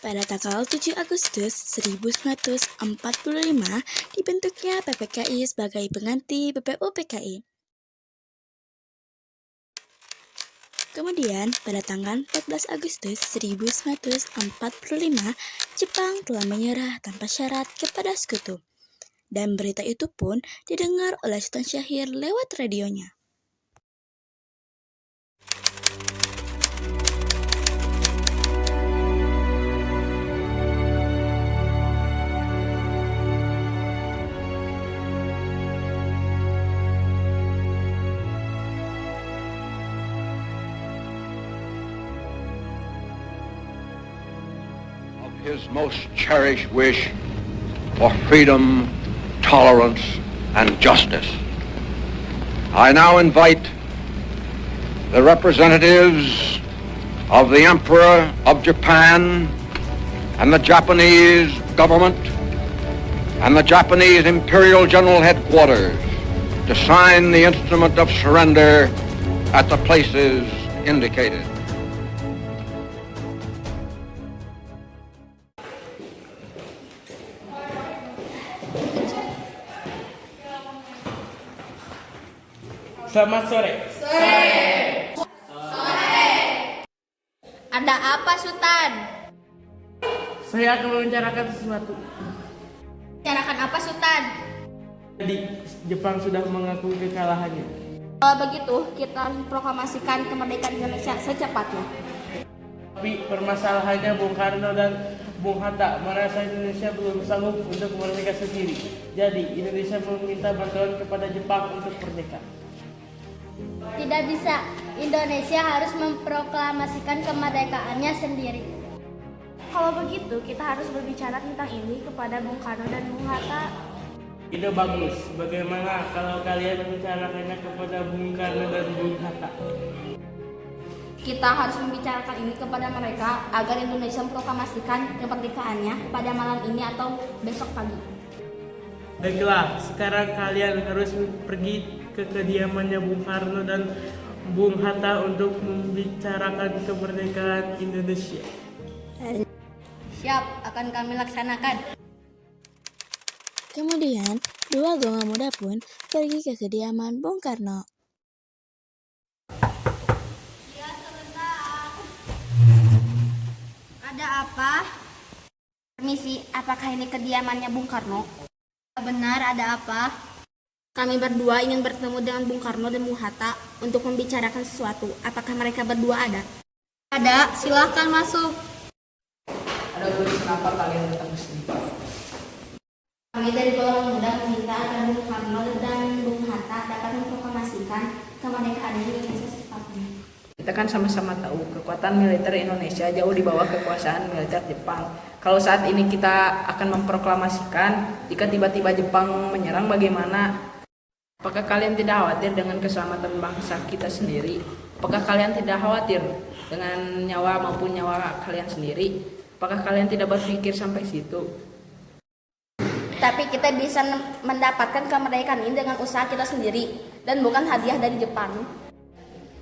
pada tanggal 7 Agustus 1945 dibentuknya PPKI sebagai pengganti BPUPKI. Kemudian, pada tanggal 14 Agustus 1945, Jepang telah menyerah tanpa syarat kepada sekutu. Dan berita itu pun didengar oleh Sultan Syahrir lewat radionya. His most cherished wish for freedom, tolerance, and justice. I now invite the representatives of the Emperor of Japan and the Japanese government and the Japanese Imperial General Headquarters to sign the instrument of surrender at the places indicated. Selamat sore. Ada apa, Sultan? Saya akan membicarakan sesuatu. Bicarakan apa, Sultan? Jadi, Jepang sudah mengakui kekalahannya. Kalau begitu, kita harus proklamasikan kemerdekaan Indonesia secepatnya. Tapi permasalahannya Bung Karno dan Bung Hatta merasa Indonesia belum sanggup untuk merdeka sendiri. Jadi, Indonesia meminta bantuan kepada Jepang untuk merdeka. Tidak bisa. Indonesia harus memproklamasikan kemerdekaannya sendiri. Kalau begitu, kita harus berbicara tentang ini kepada Bung Karno dan Bung Hatta. Ide bagus. Bagaimana kalau kalian membicarakannya kepada Bung Karno dan Bung Hatta? Kita harus membicarakan ini kepada mereka agar Indonesia memproklamasikan kemerdekaannya pada malam ini atau besok pagi. Baiklah, sekarang kalian harus pergi ke kediamannya Bung Karno dan Bung Hatta untuk membicarakan kemerdekaan Indonesia. Siap, akan kami laksanakan. Kemudian, dua gongga muda pun pergi ke kediaman Bung Karno. Ya, sebentar. Ada apa? Permisi, apakah ini kediamannya Bung Karno? Benar, ada apa? Kami berdua ingin bertemu dengan Bung Karno dan Bung Hatta untuk membicarakan sesuatu. Apakah mereka berdua ada? Ada, silahkan masuk. Ada urusan apa kalian datang ke sini? Kami dari golongan muda meminta agar Bung Karno dan Bung Hatta dapat memproklamasikan kemerdekaan Indonesia secepatnya. Kita kan sama-sama tahu kekuatan militer Indonesia jauh di bawah kekuasaan militer Jepang. Kalau saat ini kita akan memproklamasikan, jika tiba-tiba Jepang menyerang bagaimana? Apakah kalian tidak khawatir dengan keselamatan bangsa kita sendiri? Apakah kalian tidak khawatir dengan nyawa maupun nyawa kalian sendiri? Apakah kalian tidak berpikir sampai situ? Tapi kita bisa mendapatkan kemerdekaan ini dengan usaha kita sendiri dan bukan hadiah dari Jepang.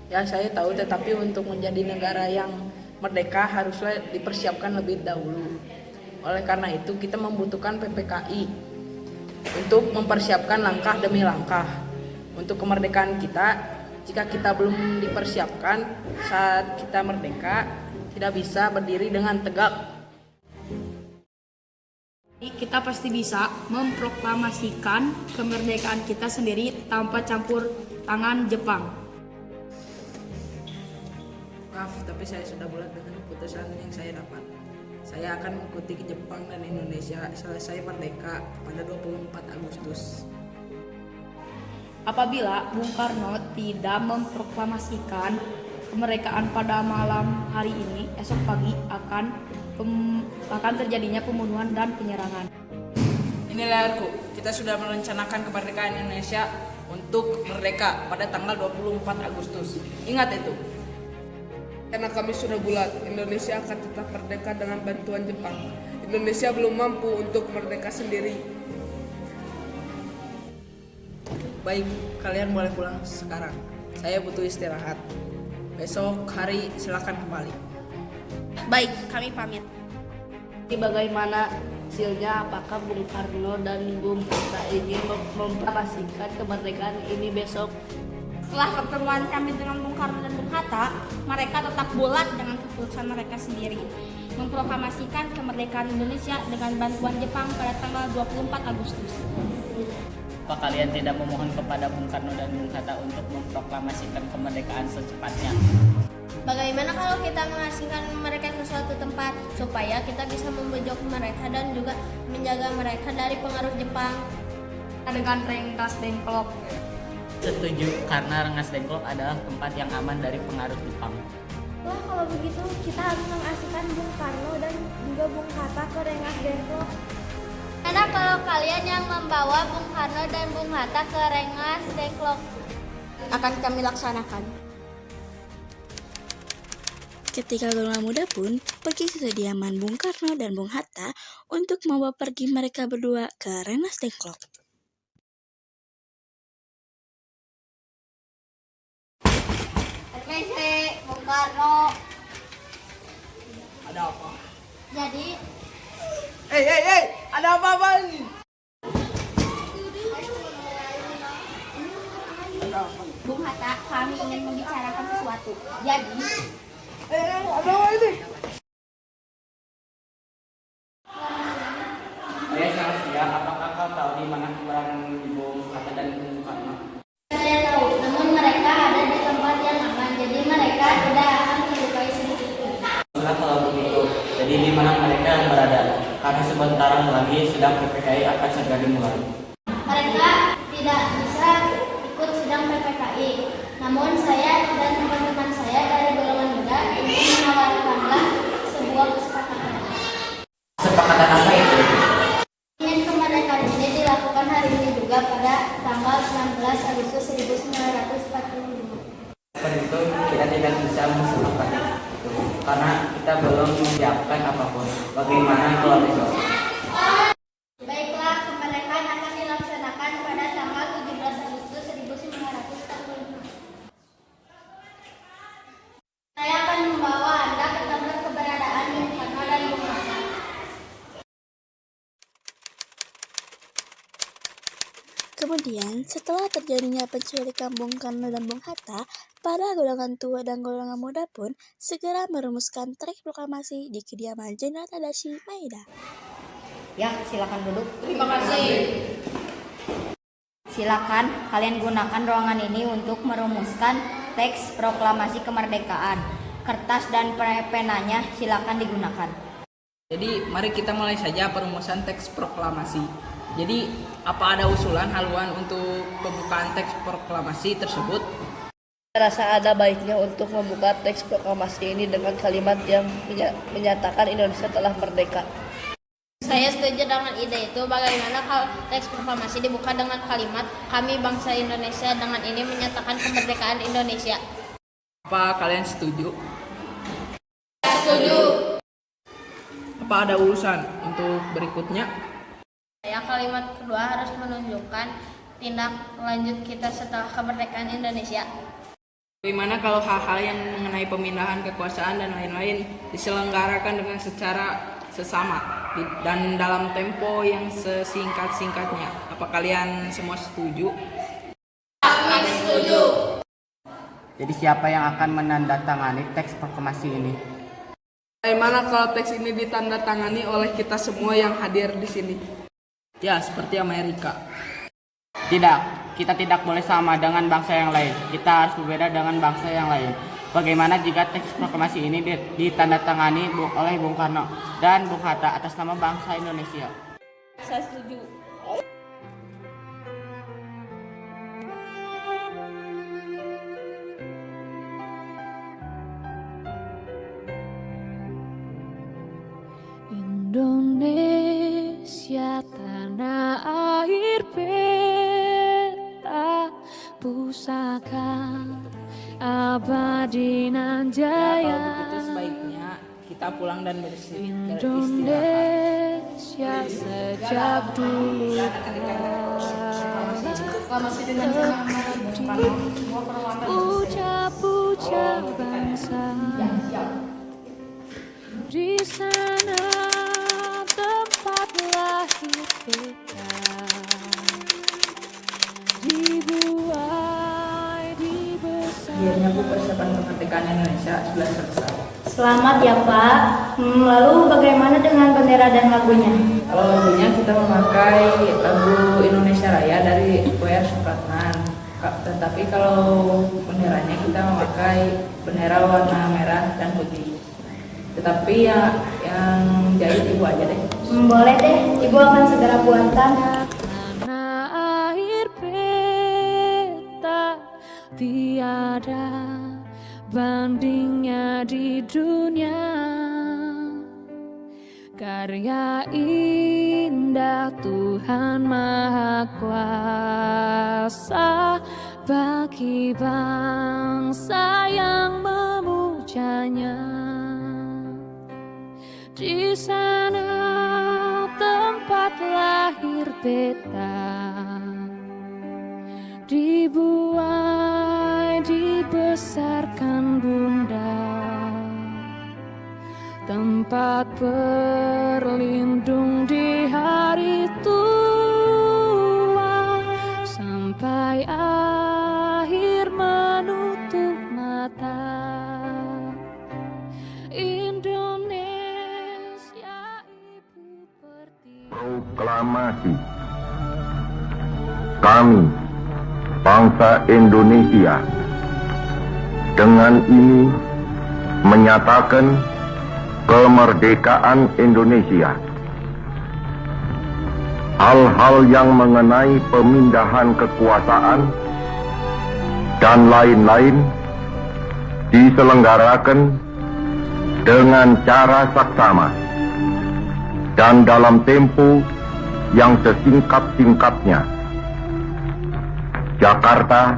Ya, saya tahu, tetapi untuk menjadi negara yang merdeka haruslah dipersiapkan lebih dahulu. Oleh karena itu, kita membutuhkan PPKI untuk mempersiapkan langkah demi langkah. Untuk kemerdekaan kita, jika kita belum dipersiapkan saat kita merdeka, tidak bisa berdiri dengan tegak. Kita pasti bisa memproklamasikan kemerdekaan kita sendiri tanpa campur tangan Jepang. Maaf, tapi saya sudah bulat dengan keputusan yang saya dapat. Saya akan mengikuti Jepang dan Indonesia selesai merdeka pada 24 Agustus. Apabila Bung Karno tidak memproklamasikan kemerdekaan pada malam hari ini, esok pagi akan terjadinya pembunuhan dan penyerangan. Ini layarku, kita sudah merencanakan kemerdekaan Indonesia untuk merdeka pada tanggal 24 Agustus. Ingat itu. Karena kami sudah bulat, Indonesia akan tetap merdeka dengan bantuan Jepang. Indonesia belum mampu untuk merdeka sendiri. Baik, kalian boleh pulang sekarang. Saya butuh istirahat. Besok hari silakan kembali. Baik, kami pamit. Bagaimana hasilnya? Apakah Bung Karno dan Bung Hatta ingin memproklamasikan kemerdekaan ini besok? Setelah pertemuan kami dengan Bung Karno dan Bung Hatta, mereka tetap bulat dengan keputusan mereka sendiri, memproklamasikan kemerdekaan Indonesia dengan bantuan Jepang pada tanggal 24 Agustus. Apa kalian tidak memohon kepada Bung Karno dan Bung Hatta untuk memproklamasikan kemerdekaan secepatnya? Bagaimana kalau kita mengasingkan mereka ke suatu tempat supaya kita bisa membujuk mereka dan juga menjaga mereka dari pengaruh Jepang? Dengan Rengas Dengklok. Setuju, karena Rengas Dengklok adalah tempat yang aman dari pengaruh Jepang. Wah, kalau begitu kita harus mengasingkan Bung Karno dan juga Bung Hatta ke Rengas Dengklok. Karena kalau kalian yang membawa Bung Karno dan Bung Hatta ke Rengas Dengklok, akan kami laksanakan. Ketika golongan muda pun pergi ke kediaman Bung Karno dan Bung Hatta untuk membawa pergi mereka berdua ke Rengas Dengklok. Permisi, Bung Karno. Ada apa? Jadi, Ada apa ini? Bung Hatta, kami ingin membicarakan sesuatu. Jadi, Ada apa ini? Selamat siang, apakah kau tahu di mana keberadaan Bung Hatta dan Bung Karno? saya tahu, namun mereka ada di tempat yang aman, jadi mereka tidak akan melukai sedikit pun. Nah, kalau begitu, jadi di mana mereka berada? Karena sebentar lagi sedang PPKI akan segera dimulai. Mereka tidak bisa ikut sidang PPKI, namun saya dan teman-teman saya dari golongan muda ingin menawarkanlah sebuah kesepakatan. Kesepakatan apa itu? Ingin kemerdekaan ini dilakukan hari ini juga pada tanggal 16 Agustus 1945. Seperti itu, kita tidak bisa mensepakati itu karena kita belum menyiapkan apapun. Bagaimana kalau besok? Baiklah, kemerdekaan akan dilaksanakan pada tanggal 17 Agustus 1945. Saya akan membawa Anda ke tempat keberadaan Bung Karno dan Bung Hatta. Kemudian, setelah terjadinya penculikan Bung Karno dan Bung Hatta, para golongan tua dan golongan muda pun segera merumuskan teks proklamasi di kediaman Jenderal Tadashi Maeda. Ya, silakan duduk. Terima kasih. Silakan kalian gunakan ruangan ini untuk merumuskan teks proklamasi kemerdekaan. Kertas dan penanya silakan digunakan. Jadi mari kita mulai saja perumusan teks proklamasi. Jadi apa ada usulan haluan untuk pembukaan teks proklamasi tersebut? Saya rasa ada baiknya untuk membuka teks proklamasi ini dengan kalimat yang menyatakan Indonesia telah merdeka. Saya setuju dengan ide itu. Bagaimana kalau teks proklamasi dibuka dengan kalimat kami bangsa Indonesia, dengan ini menyatakan kemerdekaan Indonesia. Apa kalian setuju? Setuju. Apa ada urusan untuk berikutnya? Ya, kalimat kedua harus menunjukkan tindak lanjut kita setelah kemerdekaan Indonesia. Bagaimana kalau hal-hal yang mengenai pemindahan kekuasaan dan lain-lain diselenggarakan dengan secara sesama dan dalam tempo yang sesingkat-singkatnya? Apa kalian semua setuju? Kami setuju. Jadi siapa yang akan menandatangani teks proklamasi ini? Bagaimana kalau teks ini ditandatangani oleh kita semua yang hadir di sini? Ya, seperti Amerika. Tidak, kita tidak boleh sama dengan bangsa yang lain. Kita harus berbeda dengan bangsa yang lain. Bagaimana jika teks proklamasi ini ditandatangani oleh Bung Karno dan Bung Hatta atas nama bangsa Indonesia? Saya setuju. Indonesia tanah air peta pusaka abadi nan jaya. Kalau begitu sebaiknya kita pulang dan beristirahat. Indonesia sejak dulu puja-puja bangsa di sana Ibu persiapan kemerdekaan Indonesia sudah selesai. Selamat ya Pak. Lalu bagaimana dengan bendera dan lagunya? Kalau lagunya kita memakai lagu Indonesia Raya dari W.R. Supratman. Tetapi kalau benderanya kita memakai bendera warna merah dan putih. Tetapi yang jahit Ibu aja deh. Boleh deh, Ibu akan segera buatkan. Tanah air beta tiada bandingnya di dunia. Karya indah Tuhan Maha Kuasa bagi bangsa yang memujanya. Di sana tempat lahir beta, dibuai dibesarkan bunda, tempat berlindung di hari tua, sampai akhir menutup mata. Indonesia ibu pertiwi. Proklamasi. Kami, bangsa Indonesia, dengan ini menyatakan kemerdekaan Indonesia. Hal-hal yang mengenai pemindahan kekuasaan dan lain-lain diselenggarakan dengan cara saksama dan dalam tempo yang sesingkat-singkatnya. Jakarta,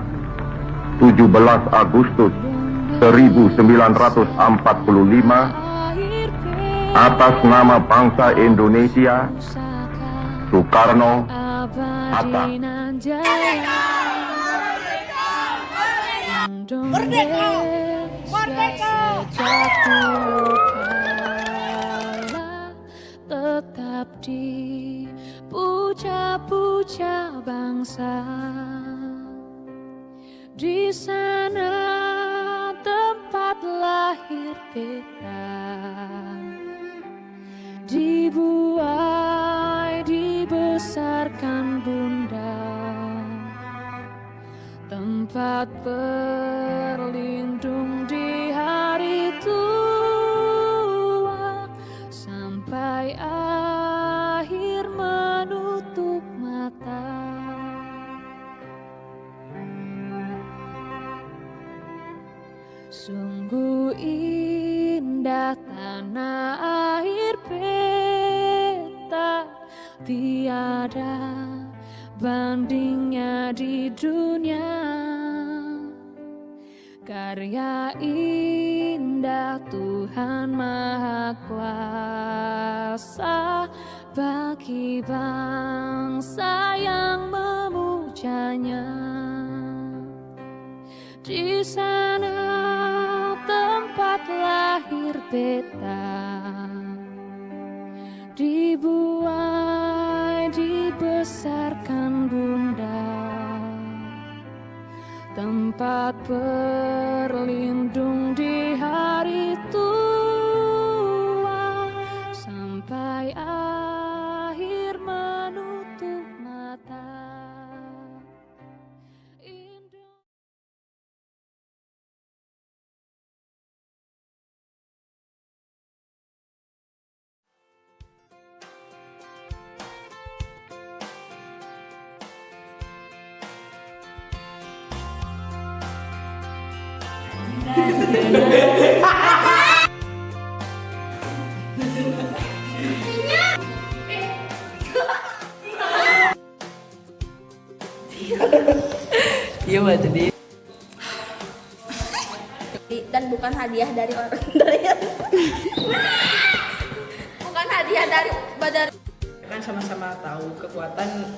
17 Agustus 1945, atas nama bangsa Indonesia, Soekarno, Hatta. Merdeka! Merdeka! Sejak dulu kala tetap dipuja-puja bangsa. Di sana tempat lahir beta, dibuai dibesarkan bunda, tempat berlindung di hari tua, sampai akhir menutup mata. Sungguh indah tanah air beta, tiada bandingnya di dunia. Karya indah Tuhan Maha Kuasa bagi bangsa yang memujanya. Di sana tempat lahir beta, dibuai dibesarkan bunda, tempat berlindung di hari tua, sampai akhir menutup mata. Iya Mbak, jadi Dan bukan hadiah dari orang bukan hadiah dari badar. kan sama-sama tahu kekuatan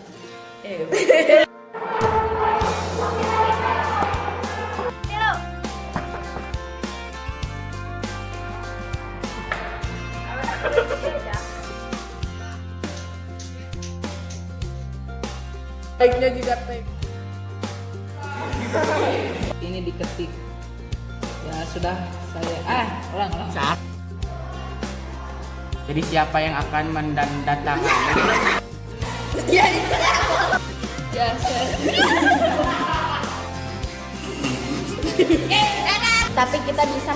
Baiknya juga take. ini diketik sudah saya ulang. Jadi siapa yang akan mendandatangani? Ya, saya. Tapi kita bisa